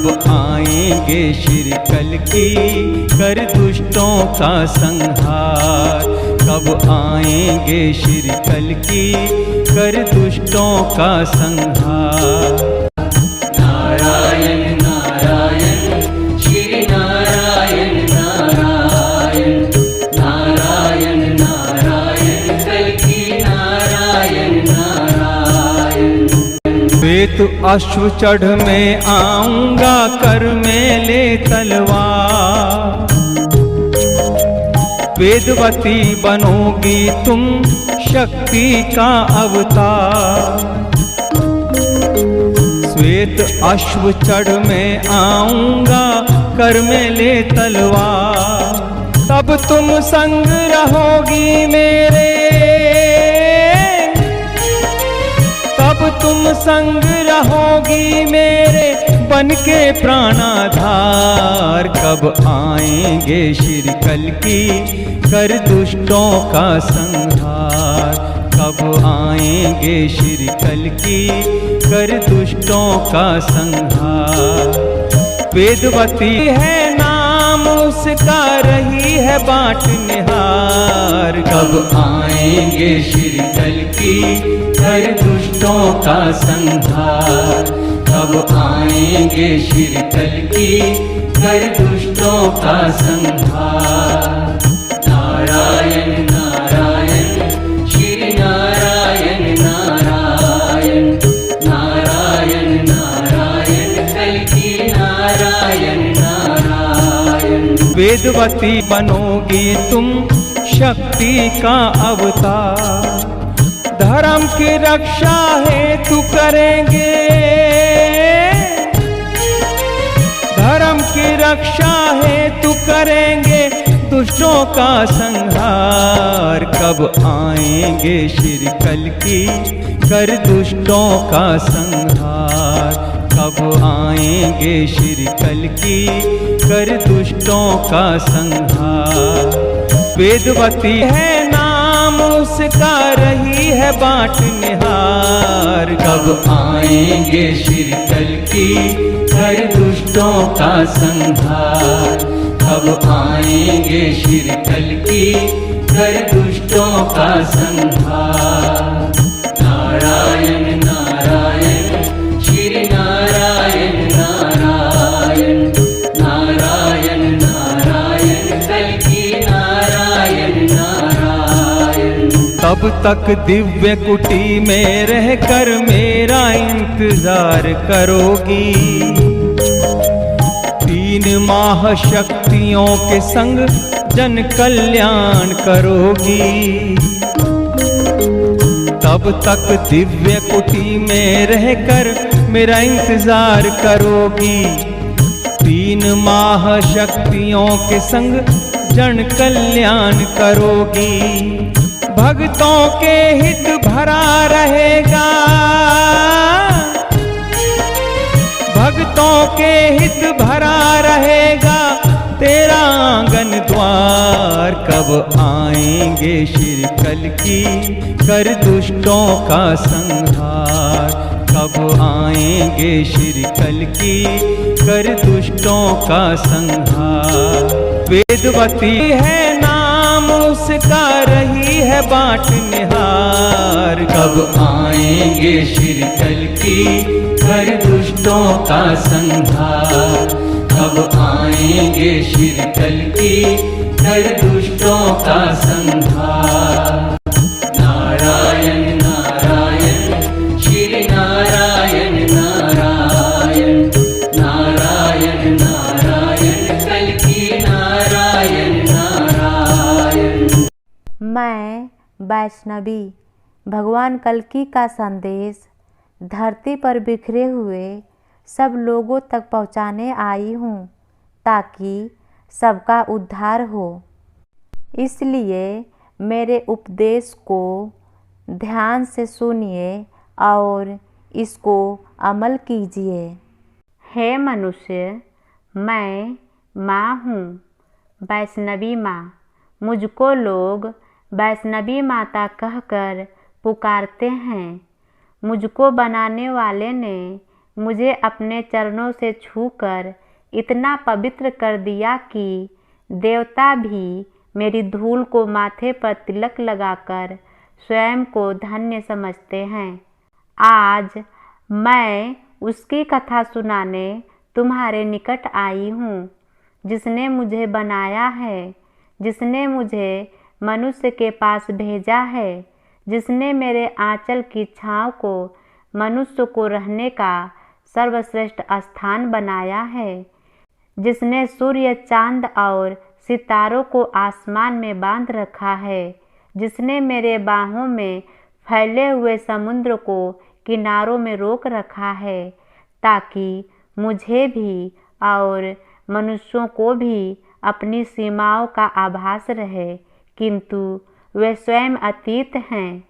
कब आएंगे श्री कल्कि कर दुष्टों का संहार। कब आएंगे श्री कल्कि कर दुष्टों का संहार। नारायण नारायण श्री नारायण नारायण नारायण नारायण कल्कि नारायण नारायण। श्वेत अश्व चढ़ में आऊंगा कर मेले तलवार। वेदवती बनोगी तुम शक्ति का अवतार। श्वेत अश्व चढ़ में आऊंगा कर मेले तलवार। तब तुम संग रहोगी मेरे, तब तुम संग रहोगी मेरे बन के प्राणाधार। कब आएंगे श्री कल्कि कर दुष्टों का संहार। कब आएंगे श्री कल्कि कर दुष्टों का संहार। वेदवती है नाम उसका रही है बाट निहार। कब आएंगे श्री कल्कि कर दुष्टों का संहार। कब आएंगे श्री कल्कि कर दुष्टों का संहार। नारायण नारायण श्री नारायण नारायण नारायण नारायण कल्कि नारायण नारायण। वेदवती बनोगी तुम शक्ति का अवतार। धर्म की रक्षा हेतु करेंगे, धर्म की रक्षा हेतु करेंगे दुष्टों का संहार। कब आएंगे श्री कल्कि कर दुष्टों का संहार। कब आएंगे श्री कल्कि कर दुष्टों का संहार। वेदवती है नाम उसका रही है बाट निहार। कब आएंगे श्री कल्कि कर दुष्टों का संहार। कब आएंगे श्री कल्कि कर दुष्टों का संहार। नारायण नारायण श्री नारायण नारायण नारायण नारायण कल्कि नारायण नारायण। तब तक दिव्य कुटी में रहकर मेरा इंतजार करोगी। 3 माह शक्तियों के संग जन कल्याण करोगी। तब तक दिव्य कुटी में रहकर मेरा इंतजार करोगी। 3 माह शक्तियों के संग जन कल्याण करोगी। भक्तों के हित भरा रहेगा, भक्तों के हित भरा रहेगा तेरा आंगन द्वार। कब आएंगे श्री कल्कि कर दुष्टों का संहार। कब आएंगे श्री कल्कि कर दुष्टों का संहार। वेदवती है नाम उसका रही है बाट निहार। कब आएंगे श्री कल्कि कर दुष्टों का संहार। कब आएंगे श्री कल्कि कर दुष्टों का संहार। नारायण नारायण श्री नारायण नारायण नारायण नारायण कल्कि नारायण नारायण। मैं वैष्णवी भगवान कल्कि का संदेश धरती पर बिखरे हुए सब लोगों तक पहुंचाने आई हूँ ताकि सबका उद्धार हो। इसलिए मेरे उपदेश को ध्यान से सुनिए और इसको अमल कीजिए। हे मनुष्य, मैं माँ हूँ, वैष्णवी माँ। मुझको लोग वैष्णवी माता कहकर पुकारते हैं। मुझको बनाने वाले ने मुझे अपने चरणों से छूकर इतना पवित्र कर दिया कि देवता भी मेरी धूल को माथे पर तिलक लगाकर स्वयं को धन्य समझते हैं। आज मैं उसकी कथा सुनाने तुम्हारे निकट आई हूँ, जिसने मुझे बनाया है, जिसने मुझे मनुष्य के पास भेजा है, जिसने मेरे आंचल की छाँव को मनुष्य को रहने का सर्वश्रेष्ठ स्थान बनाया है, जिसने सूर्य, चांद और सितारों को आसमान में बांध रखा है, जिसने मेरे बाहों में फैले हुए समुद्र को किनारों में रोक रखा है, ताकि मुझे भी और मनुष्यों को भी अपनी सीमाओं का आभास रहे, किंतु वे स्वयं अतीत हैं,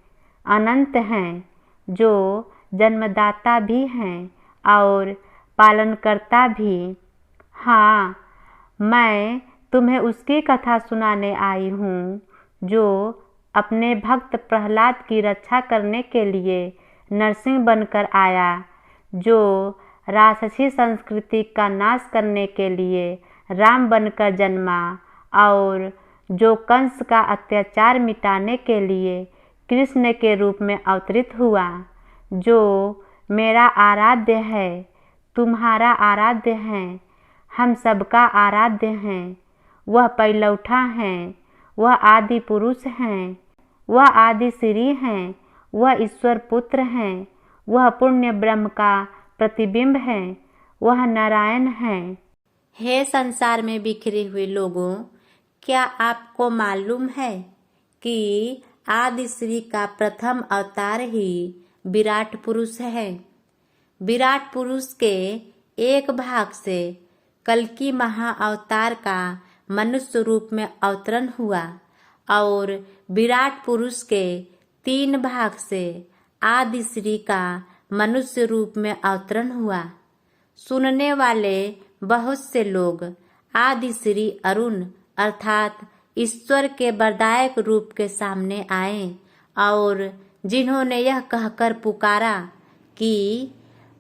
अनंत हैं, जो जन्मदाता भी हैं और पालनकर्ता भी। हाँ, मैं तुम्हें उसकी कथा सुनाने आई हूँ, जो अपने भक्त प्रहलाद की रक्षा करने के लिए नरसिंह बनकर आया, जो राक्षसी संस्कृति का नाश करने के लिए राम बनकर जन्मा और जो कंस का अत्याचार मिटाने के लिए कृष्ण के रूप में अवतरित हुआ, जो मेरा आराध्य है, तुम्हारा आराध्य है, हम सबका आराध्य हैं। वह पैलौठा हैं, वह आदि पुरुष हैं, वह आदि श्री हैं, वह ईश्वर पुत्र हैं, वह पुण्य ब्रह्म का प्रतिबिंब है, वह नारायण हैं। हे संसार में बिखरे हुए लोगों, क्या आपको मालूम है कि आदि श्री का प्रथम अवतार ही विराट पुरुष है। विराट पुरुष के एक भाग से कल्कि महाअवतार का मनुष्य रूप में अवतरण हुआ और विराट पुरुष के 3 भाग से आदि श्री का मनुष्य रूप में अवतरण हुआ। सुनने वाले बहुत से लोग आदि श्री अरुण अर्थात ईश्वर के वरदायक रूप के सामने आए और जिन्होंने यह कहकर पुकारा कि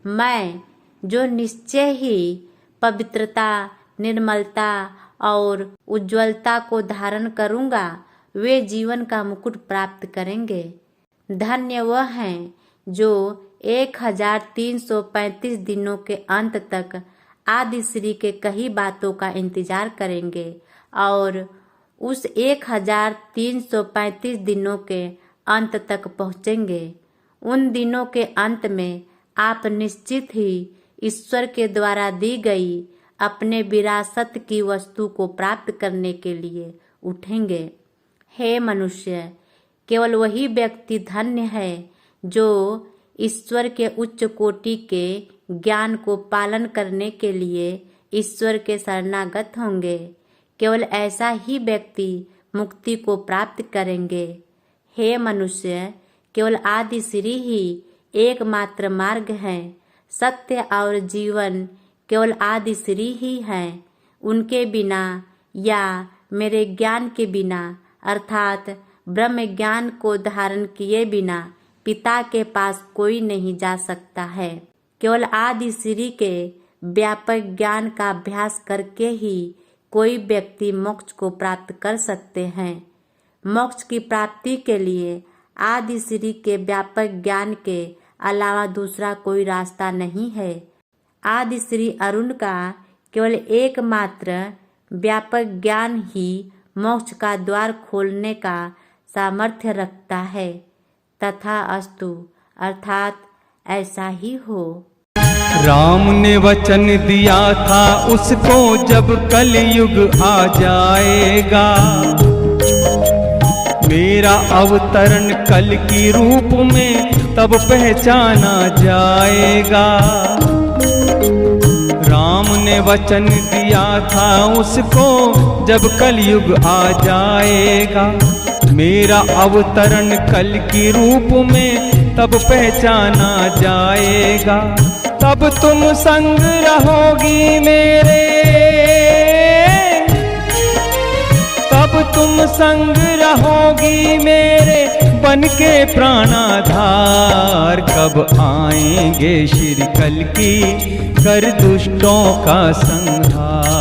मैं जो निश्चय ही पवित्रता, निर्मलता और उज्ज्वलता को धारण करूंगा, वे जीवन का मुकुट प्राप्त करेंगे। धन्य वह हैं जो 1335 दिनों के अंत तक आदि श्री के कई बातों का इंतजार करेंगे और उस 1335 दिनों के अंत तक पहुँचेंगे। उन दिनों के अंत में आप निश्चित ही ईश्वर के द्वारा दी गई अपने विरासत की वस्तु को प्राप्त करने के लिए उठेंगे। हे मनुष्य, केवल वही व्यक्ति धन्य है जो ईश्वर के उच्च कोटि के ज्ञान को पालन करने के लिए ईश्वर के शरणागत होंगे। केवल ऐसा ही व्यक्ति मुक्ति को प्राप्त करेंगे। हे मनुष्य, केवल आदि श्री ही एकमात्र मार्ग है। सत्य और जीवन केवल आदि श्री ही हैं। उनके बिना या मेरे ज्ञान के बिना अर्थात ब्रह्म ज्ञान को धारण किए बिना पिता के पास कोई नहीं जा सकता है। केवल आदि श्री के व्यापक ज्ञान का अभ्यास करके ही कोई व्यक्ति मोक्ष को प्राप्त कर सकते हैं। मोक्ष की प्राप्ति के लिए आदि श्री के व्यापक ज्ञान के अलावा दूसरा कोई रास्ता नहीं है। आदि श्री अरुण का केवल एकमात्र व्यापक ज्ञान ही मोक्ष का द्वार खोलने का सामर्थ्य रखता है। तथा अस्तु अर्थात ऐसा ही हो। राम ने वचन दिया था उसको जब कलयुग आ जाएगा, मेरा अवतरण कल की रूप में तब पहचाना जाएगा। राम ने वचन दिया था उसको जब कलयुग आ जाएगा, मेरा अवतरण कल की रूप में तब पहचाना जाएगा। तब तुम संग रहोगी मेरे, तब तुम संग रहोगी मेरे बन के प्राणाधार, कब आएंगे श्री कल्कि कर दुष्टों का संहार।